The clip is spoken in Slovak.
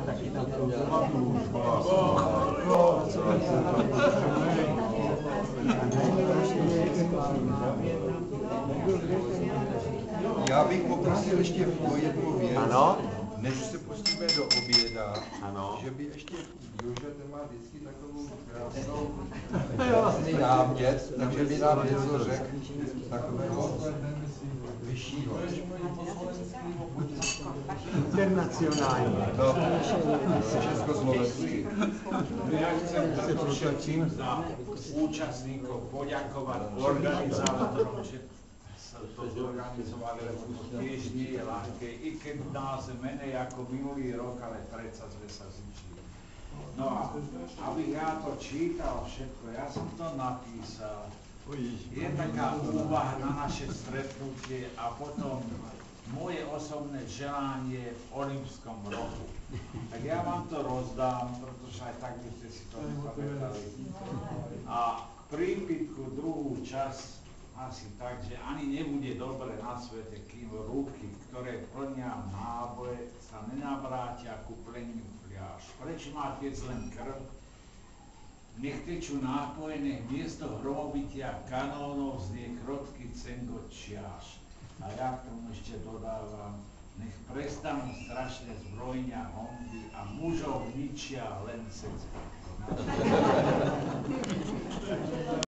Taky tam to Já bych poprosil ještě o jednu věc, ano? Než se pustíme do oběda, ano? že by ještě Joža, ten má vždycky takovou krásnou námět, takže by nám něco řekl takového vyššího. Internacionální. No, československý. Ja chcem všetkým za účastníkov poďakovať organizátorom, že sa to zorganizovali, lebo to tiež nie je ľahké, i keď nás menej ako minulý rok, ale predsa sme sa zničili. No a abych ja to čítal všetko, ja som to napísal. Je taká úvaha na naše stretnutie a potom moje osobné želanie v olympskom roku. Tak ja vám to rozdám, pretože aj tak by ste si to nepamätali. A k prípitku druhú časť asi tak, že ani nebude dobre na svete, kým ruky, ktoré plnia náboje, sa nenavrátia ku pleniu fľaš. Prečo má tiec len krv? Nech tečú nápoje, nech miesto hromobytia kanónov znie krotký cengot čiaš. A ja k tomu ešte dodávam, nech prestanú strašné zbrojňa honby a mužov ničia len cecky.